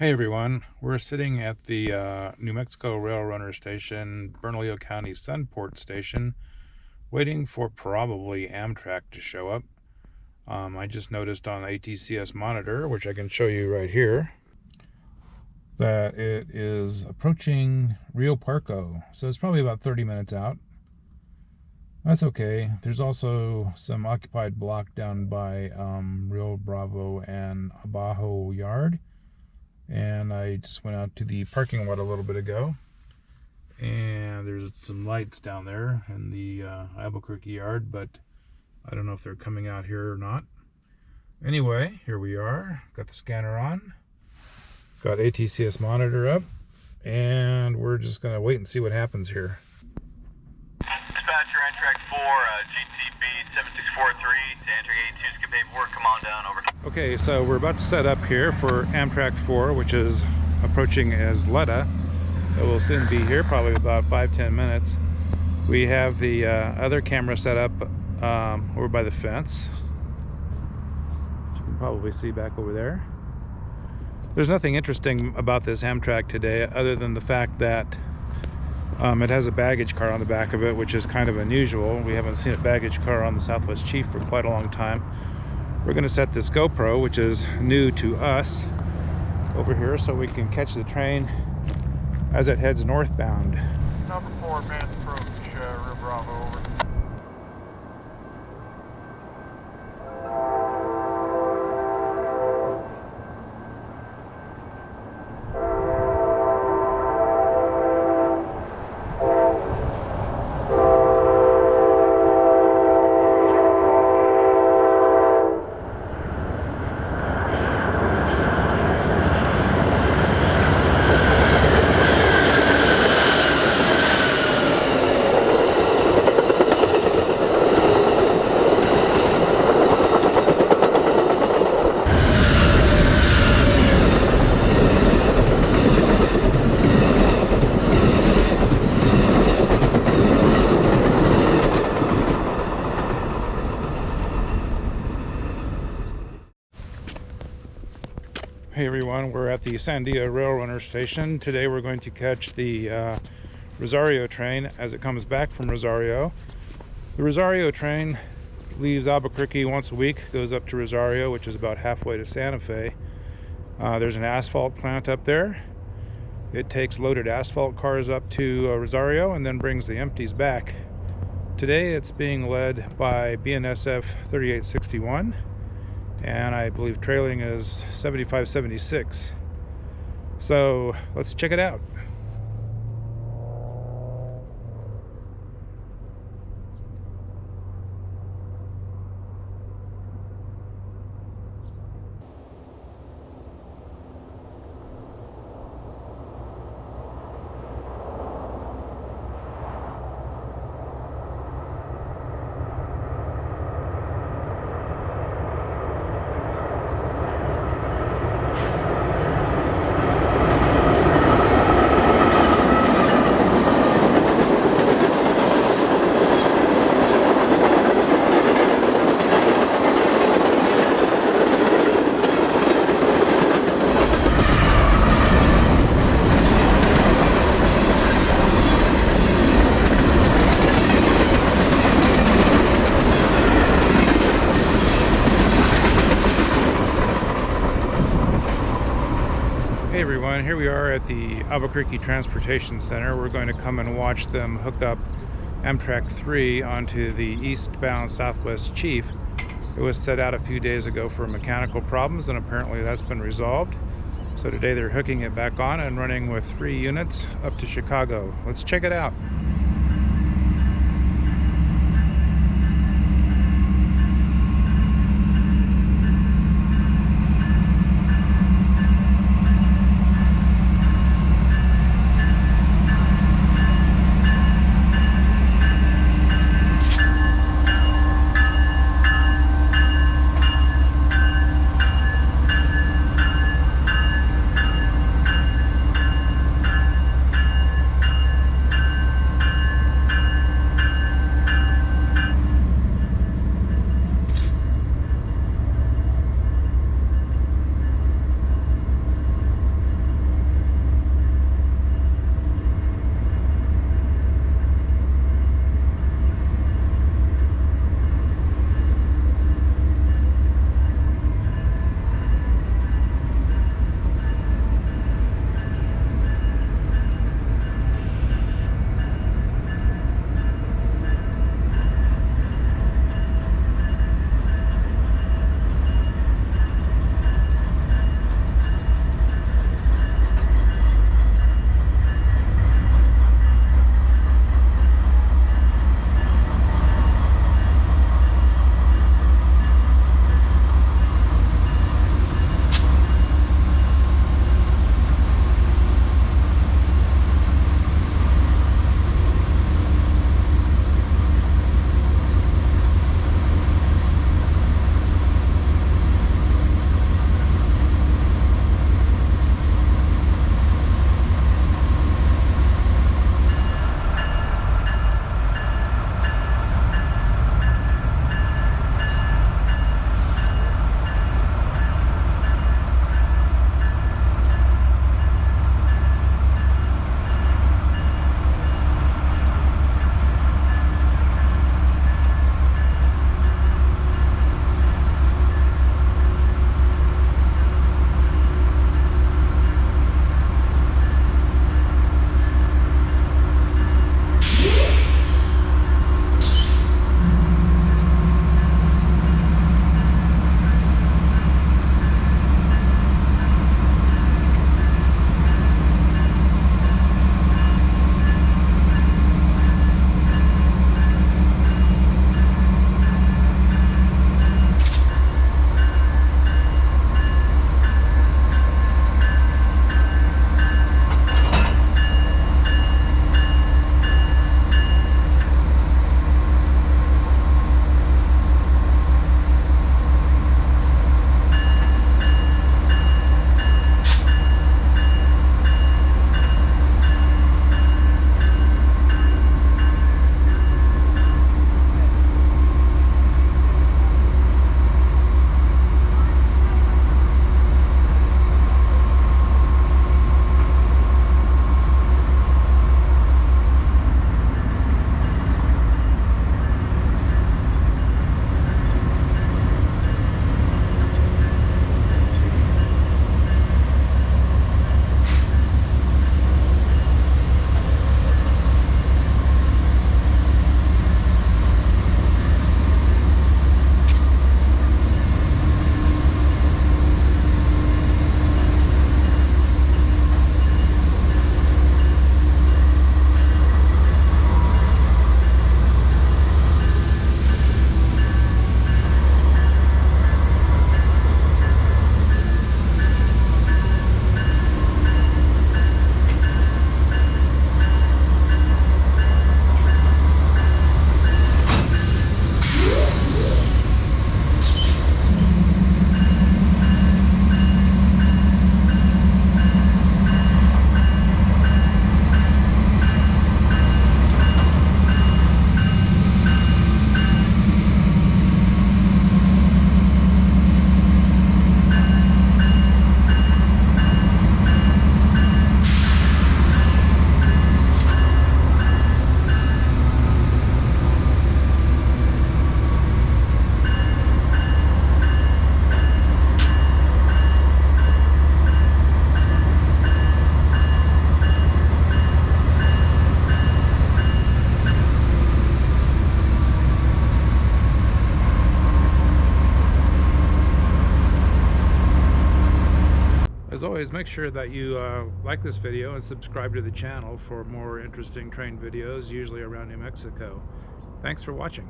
Hey everyone, we're sitting at the New Mexico Rail Runner Station, Bernalillo County Sunport Station, waiting for probably Amtrak to show up. I just noticed on the ATCS monitor, which I can show you right here, that it is approaching Rio Bravo. So it's probably about 30 minutes out. That's okay. There's also some occupied block down by Rio Bravo and Abajo Yard. And I just went out to the parking lot a little bit ago, and there's some lights down there in the Albuquerque yard, but I don't know if they're coming out here or not. Anyway, here we are. Got the scanner on, got ATCS monitor up, and we're just going to wait and see what happens here. Dispatcher, Amtrak 4, GTB 7643 to Amtrak 82's get paperwork. Come on down, over. Okay, so we're about to set up here for Amtrak 4, which is approaching as Letta. It will soon be here, probably about 5-10 minutes. We have the other camera set up over by the fence, which you can probably see back over there. There's nothing interesting about this Amtrak today other than the fact that it has a baggage car on the back of it, which is kind of unusual. We haven't seen a baggage car on the Southwest Chief for quite a long time. We're going to set this GoPro, which is new to us, over here so we can catch the train as it heads northbound. Number 4, advanced approach, Rio Bravo, over. Hey everyone, we're at the Sandia Rail Runner Station. Today we're going to catch the Rosario train as it comes back from Rosario. The Rosario train leaves Albuquerque once a week, goes up to Rosario, which is about halfway to Santa Fe. There's an asphalt plant up there. It takes loaded asphalt cars up to Rosario and then brings the empties back. Today it's being led by BNSF 3861. And I believe trailing is 7576. So let's check it out. Hey everyone, here we are at the Albuquerque Transportation Center. We're going to come and watch them hook up Amtrak 3 onto the eastbound Southwest Chief. It was set out a few days ago for mechanical problems, and apparently that's been resolved. So today they're hooking it back on and running with 3 units up to Chicago. Let's check it out. As always, make sure that you like this video and subscribe to the channel for more interesting train videos, usually around New Mexico. Thanks for watching.